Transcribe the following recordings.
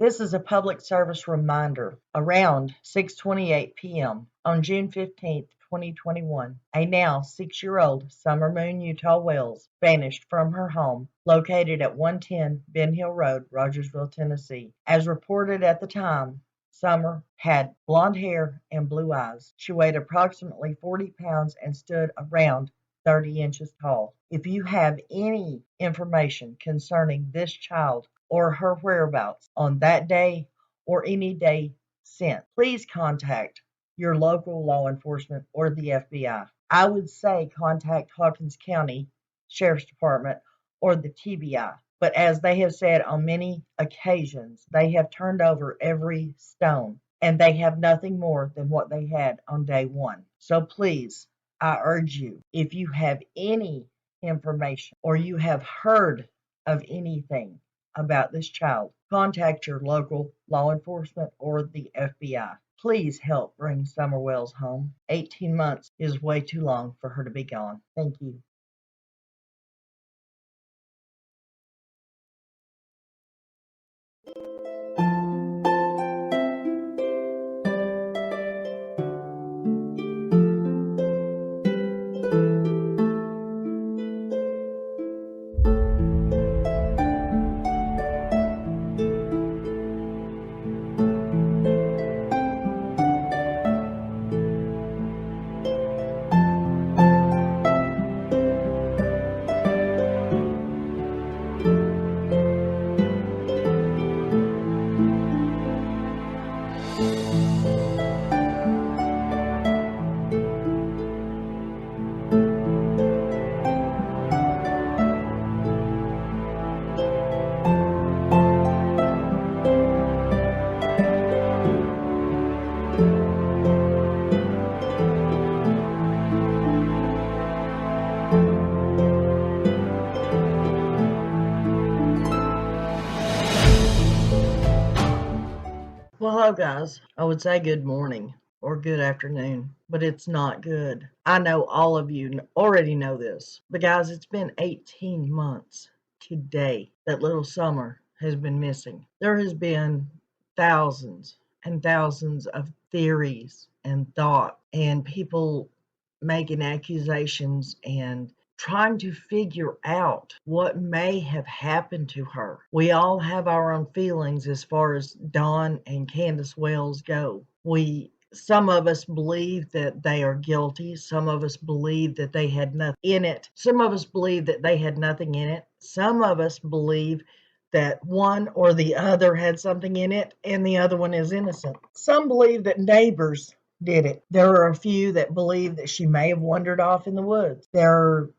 This is a public service reminder. Around 6:28 p.m. on June 15th, 2021, a now 6-year-old Summermoon, Utah Wells vanished from her home located at 110 Ben Hill Road, Rogersville, Tennessee. As reported at the time, Summer had blonde hair and blue eyes. She weighed approximately 40 pounds and stood around 30 inches tall. If you have any information concerning this child or her whereabouts on that day or any day since, please contact your local law enforcement or the FBI. I would say contact Hawkins County Sheriff's Department or the TBI. But as they have said on many occasions, they have turned over every stone and they have nothing more than what they had on day one. So please, I urge you, if you have any information or you have heard of anything about this child, contact your local law enforcement or the FBI. Please help bring Summer Wells home. 18 months is way too long for her to be gone. Thank you. Well, hello guys. I would say good morning or good afternoon, but it's not good. I know all of you already know this, but guys, it's been 18 months today that little Summer has been missing. There has been thousands and thousands of theories and thought and people making accusations and trying to figure out what may have happened to her. We all have our own feelings as far as Dawn and Candace Wells go. Some of us believe that they are guilty. Some of us believe that they had nothing in it. Some of us believe that they had nothing in it. Some of us believe that one or the other had something in it and the other one is innocent. Some believe that neighbors did it. There are a few that believe that she may have wandered off in the woods. There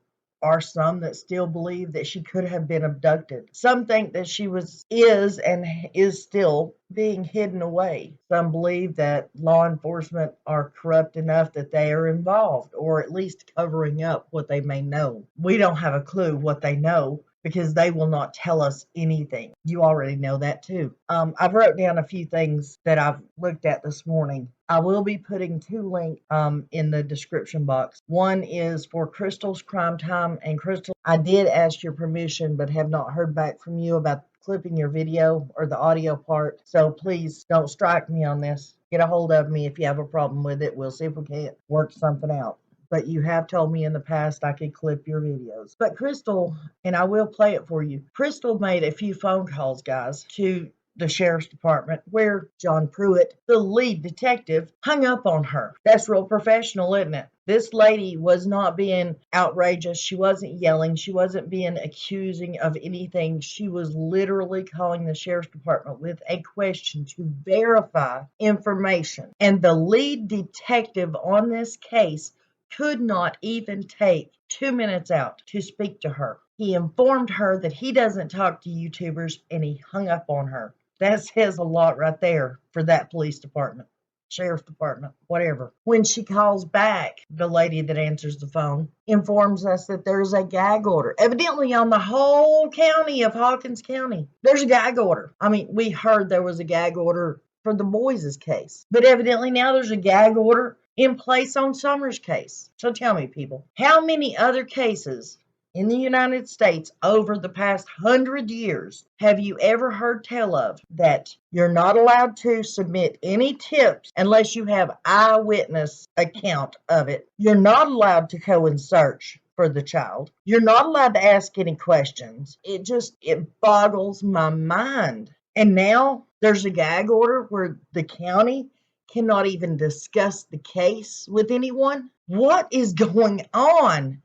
are some that still believe that she could have been abducted. Some think that she is still being hidden away. Some believe that law enforcement are corrupt enough that they are involved, or at least covering up what they may know. We don't have a clue what they know because they will not tell us anything. You already know that too. I've wrote down a few things that I've looked at this morning. I will be putting 2 links in the description box. One is for Crystal's Crime Time. And Crystal, I did ask your permission, but have not heard back from you about clipping your video or the audio part. So please don't strike me on this. Get a hold of me if you have a problem with it. We'll see if we can't work something out. But you have told me in the past I could clip your videos. But Crystal, and I will play it for you, Crystal made a few phone calls, guys, to the sheriff's department where John Pruitt, the lead detective, hung up on her. That's real professional, isn't it? This lady was not being outrageous. She wasn't yelling. She wasn't being accusing of anything. She was literally calling the sheriff's department with a question to verify information. And the lead detective on this case could not even take 2 minutes out to speak to her. He informed her that he doesn't talk to YouTubers and he hung up on her. That says a lot right there for that police department, sheriff's department, whatever. When she calls back, the lady that answers the phone informs us that there's a gag order, evidently on the whole county of Hawkins County. There's a gag order. I mean, we heard there was a gag order for the boys' case, but evidently now there's a gag order in place on Summer's case. So tell me, people, how many other cases in the United States over the past 100 years have you ever heard tell of that you're not allowed to submit any tips unless you have eyewitness account of it? You're not allowed to go and search for the child. You're not allowed to ask any questions. It boggles my mind. And now there's a gag order where the county cannot even discuss the case with anyone. What is going on?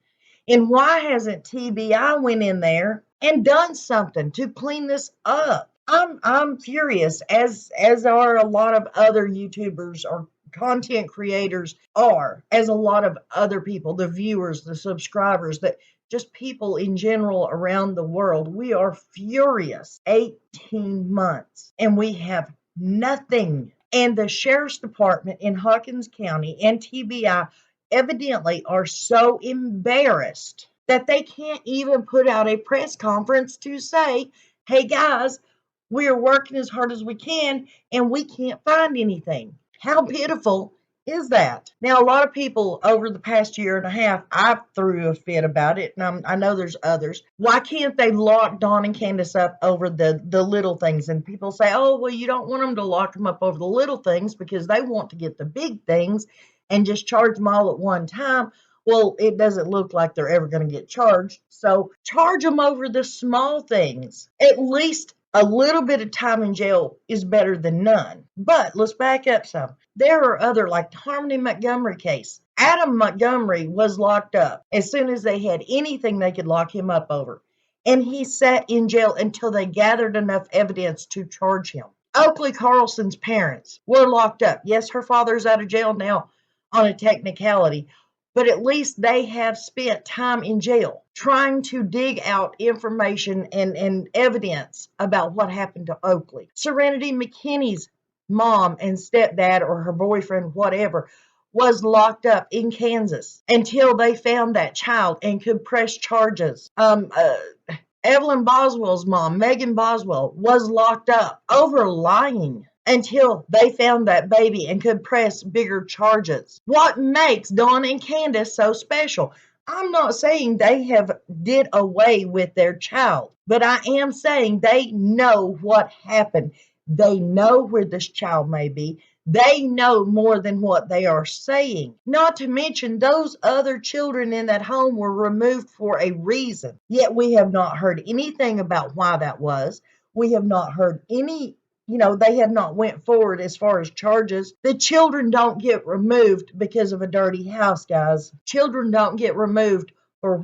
And why hasn't TBI went in there and done something to clean this up? I'm furious, as are a lot of other YouTubers or content creators are, as a lot of other people, the viewers, the subscribers, that just people in general around the world. We are furious. 18 months and we have nothing. And the sheriff's department in Hawkins County and TBI evidently are so embarrassed that they can't even put out a press conference to say, hey guys, we are working as hard as we can and we can't find anything. How pitiful is that? Now, a lot of people over the past year and a half, I threw a fit about it, and I know there's others. Why can't they lock Dawn and Candace up over the little things? And people say, oh, well, you don't want them to lock them up over the little things because they want to get the big things and just charge them all at one time. Well, it doesn't look like they're ever going to get charged. So charge them over the small things. At least a little bit of time in jail is better than none. But let's back up some. There are other, like the Harmony Montgomery case. Adam Montgomery was locked up as soon as they had anything they could lock him up over. And he sat in jail until they gathered enough evidence to charge him. Oakley Carlson's parents were locked up. Yes, her father's out of jail now on a technicality, but at least they have spent time in jail trying to dig out information and evidence about what happened to Oakley. Serenity McKinney's mom and stepdad, or her boyfriend, whatever, was locked up in Kansas until they found that child and could press charges. Evelyn Boswell's mom, Megan Boswell, was locked up over lying until they found that baby and could press bigger charges. What makes Dawn and Candace so special? I'm not saying they have did away with their child, but I am saying they know what happened. They know where this child may be. They know more than what they are saying. Not to mention those other children in that home were removed for a reason. Yet we have not heard anything about why that was. We have not heard any, they have not went forward as far as charges. The children don't get removed because of a dirty house, guys. Children don't get removed for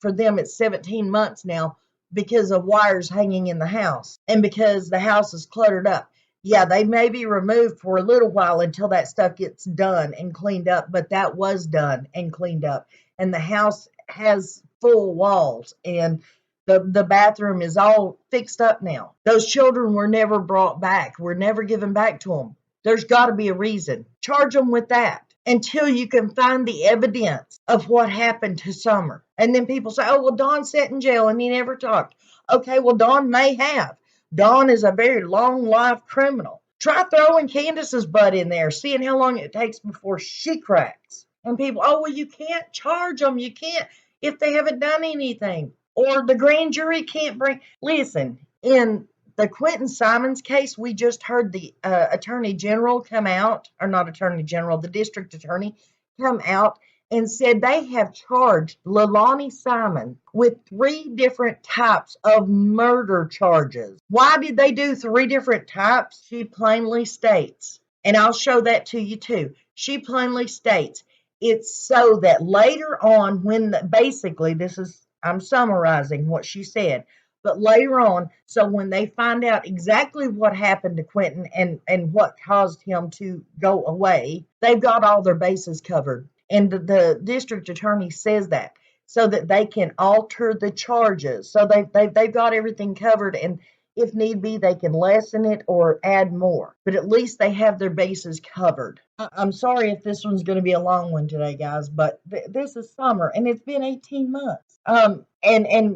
them it's 17 months now because of wires hanging in the house and because the house is cluttered up. Yeah, they may be removed for a little while until that stuff gets done and cleaned up, but that was done and cleaned up. And the house has full walls and the bathroom is all fixed up now. Those children were never brought back. We're never given back to them. There's got to be a reason. Charge them with that until you can find the evidence of what happened to Summer. And then people say, oh, well, Dawn sat in jail and he never talked. Okay, well, Dawn may have. Dawn is a very long life criminal. Try throwing Candace's butt in there, seeing how long it takes before she cracks. And people, oh, well, you can't charge them. You can't if they haven't done anything. Or the grand jury can't bring. Listen, in the Quentin Simons case, we just heard the attorney general come out, or not attorney general, the district attorney come out and said they have charged Leilani Simon with 3 different types of murder charges. Why did they do 3 different types? She plainly states, and I'll show that to you too. She plainly states it's so that later on basically this is, I'm summarizing what she said, but later on, so when they find out exactly what happened to Quentin and what caused him to go away, they've got all their bases covered. And the district attorney says that so that they can alter the charges. So they've got everything covered, and if need be, they can lessen it or add more. But at least they have their bases covered. I'm sorry if this one's going to be a long one today, guys, but this is summer, and it's been 18 months. And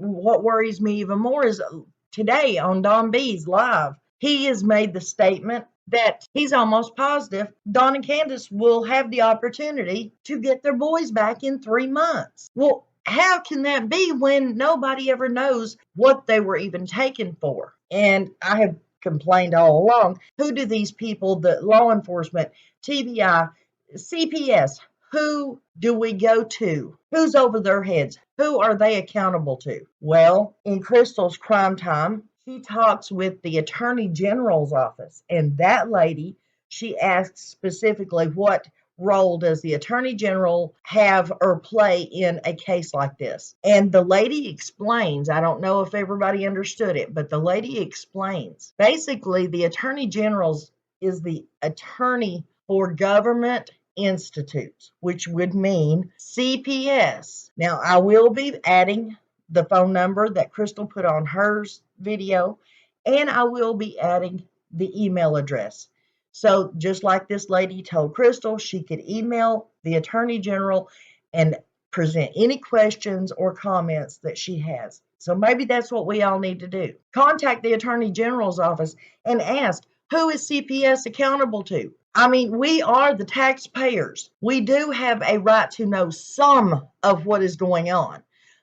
what worries me even more is today on Don B's live, he has made the statement that he's almost positive Dawn and Candace will have the opportunity to get their boys back in 3 months. Well, how can that be when nobody ever knows what they were even taken for? And I have complained all along, who do these people, the law enforcement, TBI, CPS, who do we go to? Who's over their heads? Who are they accountable to? Well, in Crystal's crime time, she talks with the Attorney General's office, and that lady, she asks specifically, what role does the Attorney General have or play in a case like this? And the lady explains, I don't know if everybody understood it, but the lady explains. Basically, the Attorney General's is the attorney for government institutes, which would mean CPS. Now, I will be adding the phone number that Crystal put on her video, and I will be adding the email address. So just like this lady told Crystal, she could email the Attorney General and present any questions or comments that she has. So maybe that's what we all need to do. Contact the Attorney General's office and ask, who is CPS accountable to? I mean, we are the taxpayers. We do have a right to know some of what is going on.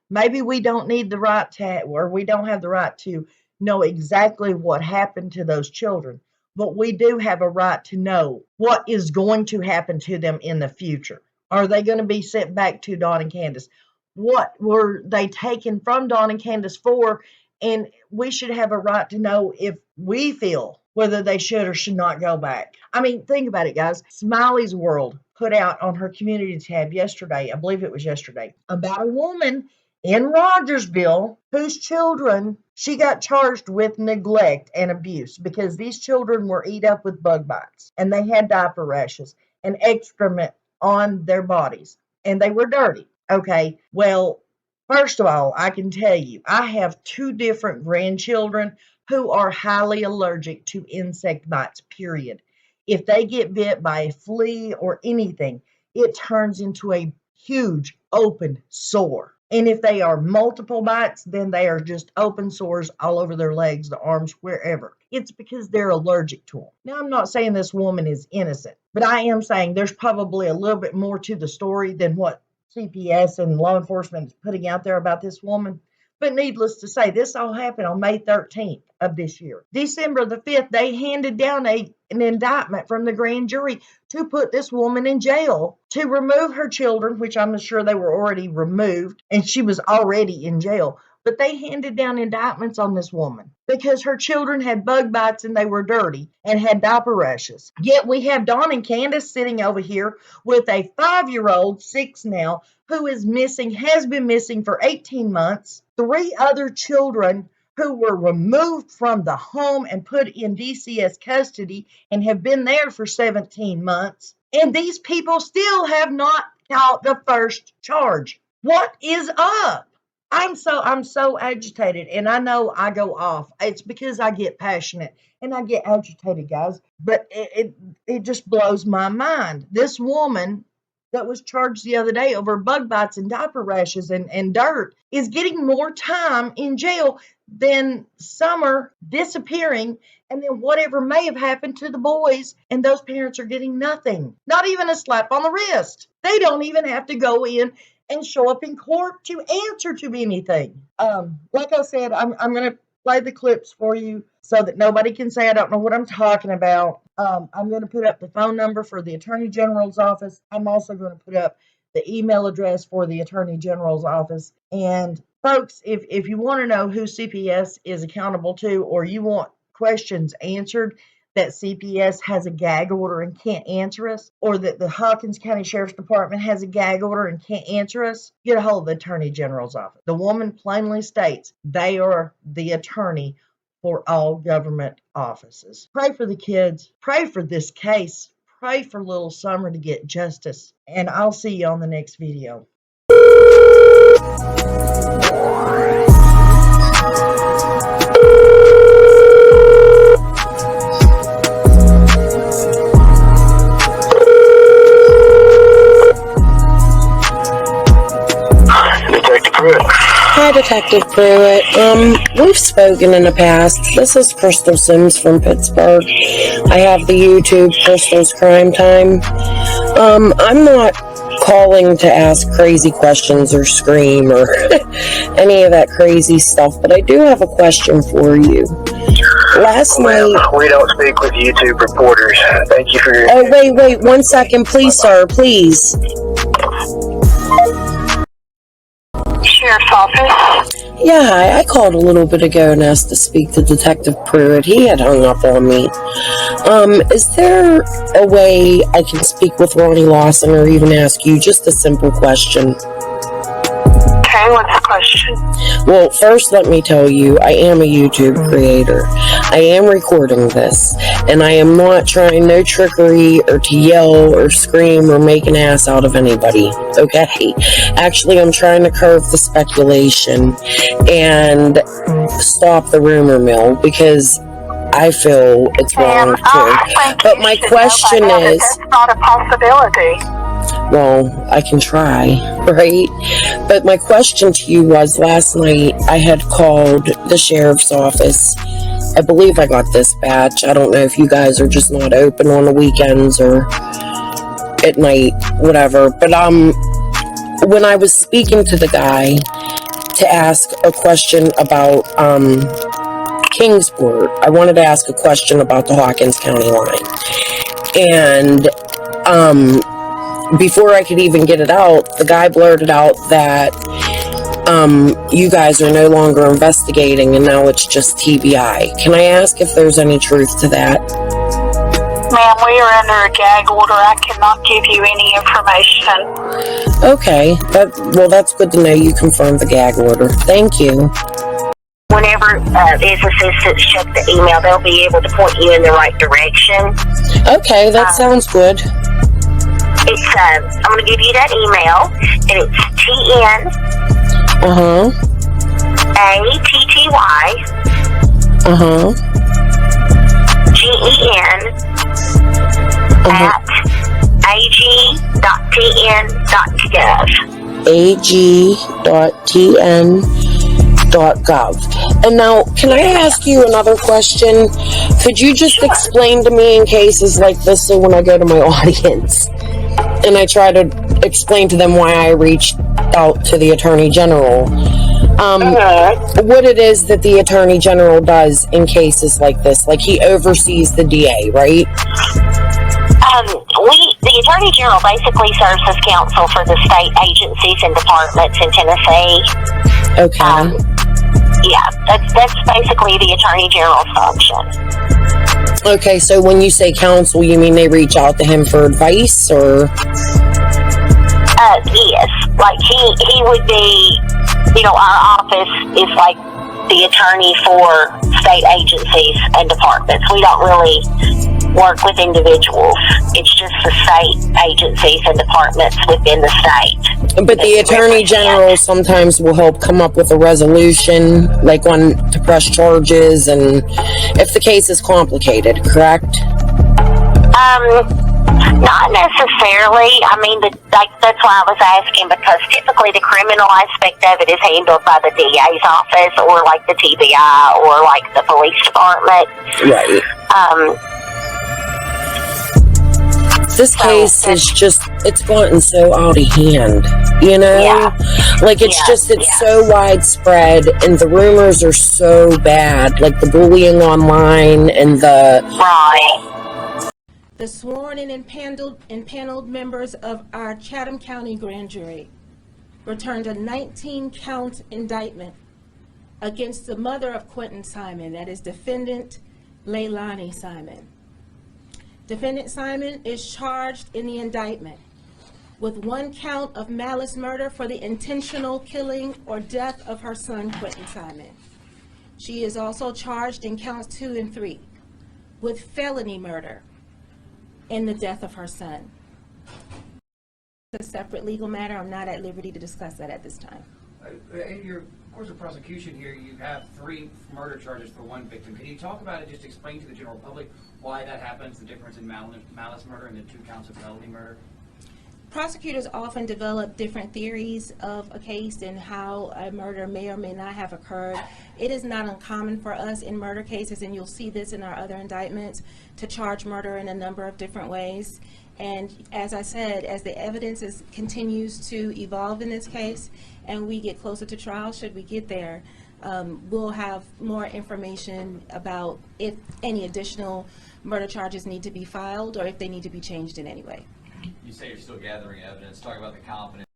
Maybe we don't need the right to, or we don't have the right to know exactly what happened to those children, but we do have a right to know what is going to happen to them in the future. Are they going to be sent back to Dawn and Candace? What were they taken from Dawn and Candace for? And we should have a right to know if we feel whether they should or should not go back. I mean, think about it, guys. Smiley's World put out on her community tab yesterday, I believe it was yesterday, about a woman in Rogersville whose children, she got charged with neglect and abuse because these children were eat up with bug bites and they had diaper rashes and excrement on their bodies and they were dirty. Okay, well, first of all, I can tell you, I have 2 different grandchildren who are highly allergic to insect bites, period. If they get bit by a flea or anything, it turns into a huge open sore. And if they are multiple bites, then they are just open sores all over their legs, the arms, wherever. It's because they're allergic to them. Now, I'm not saying this woman is innocent, but I am saying there's probably a little bit more to the story than what CPS and law enforcement is putting out there about this woman. But needless to say, this all happened on May 13th of this year. December the 5th, they handed down an indictment from the grand jury to put this woman in jail to remove her children, which I'm sure they were already removed, and she was already in jail. But they handed down indictments on this woman because her children had bug bites and they were dirty and had diaper rashes. Yet we have Dawn and Candace sitting over here with a 5-year-old, 6 now, who is missing, has been missing for 18 months, 3 other children who were removed from the home and put in DCS custody and have been there for 17 months. And these people still have not caught the first charge. What is up? I'm so agitated, and I know I go off. It's because I get passionate and I get agitated, guys. But it just blows my mind. This woman that was charged the other day over bug bites and diaper rashes and dirt is getting more time in jail than Summer disappearing, and then whatever may have happened to the boys, and those parents are getting nothing. Not even a slap on the wrist. They don't even have to go in and show up in court to answer to anything. Like I said, I'm going to play the clips for you so that nobody can say I don't know what I'm talking about. I'm going to put up the phone number for the Attorney General's office. I'm also going to put up the email address for the Attorney General's office. And folks, if you want to know who CPS is accountable to, or you want questions answered that CPS has a gag order and can't answer us, or that the Hawkins County Sheriff's Department has a gag order and can't answer us, get a hold of the Attorney General's office. The woman plainly states they are the attorney for all government offices. Pray for the kids. Pray for this case. Pray for little Summer to get justice. And I'll see you on the next video. Hi, Detective Pruitt. We've spoken in the past. This is Crystal Sims from Pittsburgh. I have the YouTube Crystal's Crime Time. I'm not calling to ask crazy questions or scream or any of that crazy stuff, but I do have a question for you. Last night... We don't speak with YouTube reporters. Thank you for your... Oh, wait, 1 second, please, sir, please. Sheriff's office. Yeah, I called a little bit ago and asked to speak to Detective Pruitt. He had hung up on me. Is there a way I can speak with Ronnie Lawson or even ask you just a simple question? Okay, what's the question? Well, first let me tell you, I am a YouTube creator. I am recording this, and I am not trying no trickery or to yell or scream or make an ass out of anybody, okay? Actually, I'm trying to curb the speculation and stop the rumor mill because I feel it's wrong too. But my question is... That's not a possibility. Well, I can try, right? But my question to you was, last night I had called the sheriff's office. I believe I got dispatch. I don't know if you guys are just not open on the weekends or at night, whatever. But when I was speaking to the guy to ask a question about Kingsport, I wanted to ask a question about the Hawkins County line. And before I could even get it out, the guy blurted out that you guys are no longer investigating and now it's just TBI. Can I ask if there's any truth to that? Ma'am, we are under a gag order. I cannot give you any information. Okay, that's good to know you confirmed the gag order. Thank you. Whenever his assistants check the email, they'll be able to point you in the right direction. Okay, that sounds good. It's I'm going to give you that email, and it's TN ATTY GEN at ag.tn.gov. And now, can I ask you another question? Could you just explain to me in cases like this so when I go to my audience and I try to explain to them why I reached out to the Attorney General, what it is that the Attorney General does in cases like this? Like, he oversees the DA, right? The Attorney General basically serves as counsel for the state agencies and departments in Tennessee. Okay. Yeah, that's basically the Attorney General's function. Okay, so when you say counsel, you mean they reach out to him for advice, or? Yes. Like, he would be, our office is like the attorney for state agencies and departments. We don't really work with individuals. It's just the state agencies and departments within the state. But the Attorney General sometimes will help come up with a resolution, like on to press charges, and if the case is complicated, correct? Not necessarily. I mean, that's why I was asking, because typically the criminal aspect of it is handled by the DA's office, or like the TBI, or like the police department. Right. This case is just, it's gotten so out of hand, Yeah. Like, it's so widespread, and the rumors are so bad, like the bullying online and the... Right. The sworn and impaneled members of our Chatham County Grand Jury returned a 19-count indictment against the mother of Quentin Simon, that is defendant Leilani Simon. Defendant Simon is charged in the indictment with 1 count of malice murder for the intentional killing or death of her son, Quentin Simon. She is also charged in counts 2 and 3 with felony murder in the death of her son. It's a separate legal matter. I'm not at liberty to discuss that at this time. In your course of prosecution here, you have 3 murder charges for 1 victim. Can you talk about it, just explain to the general public why that happens, the difference in malice murder and the 2 counts of felony murder? Prosecutors often develop different theories of a case and how a murder may or may not have occurred. It is not uncommon for us in murder cases, and you'll see this in our other indictments, to charge murder in a number of different ways. And as I said, as the evidence continues to evolve in this case, and we get closer to trial, should we get there, we'll have more information about if any additional murder charges need to be filed or if they need to be changed in any way. You say you're still gathering evidence. Talk about the confidence.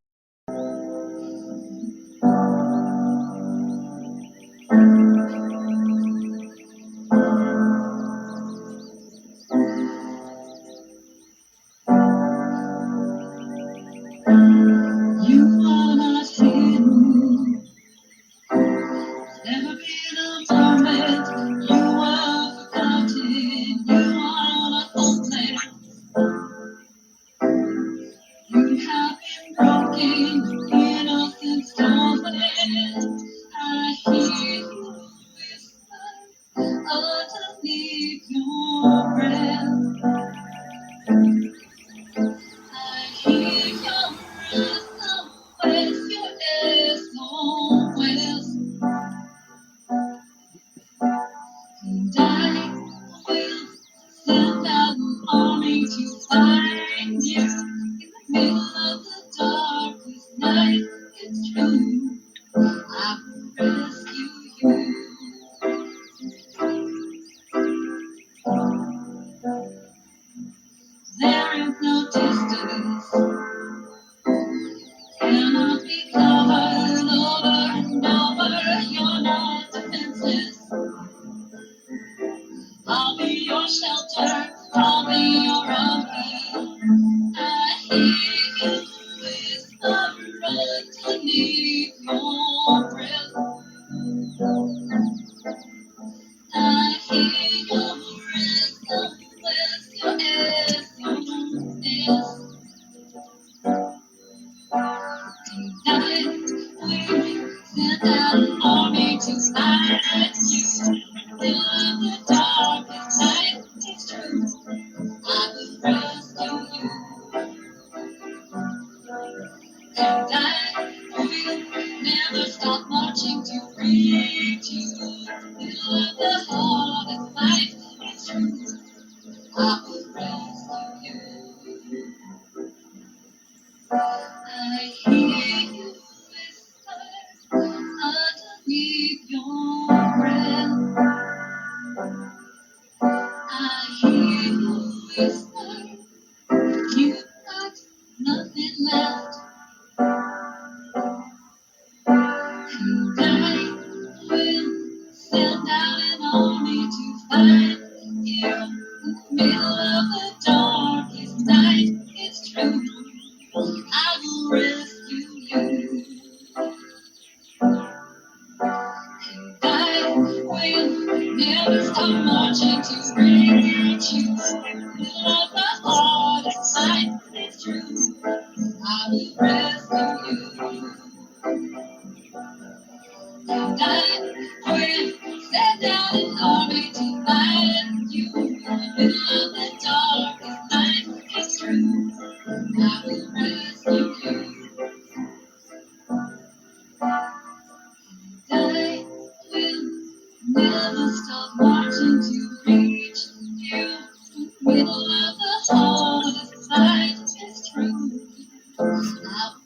Middle of the hardest night, it's true.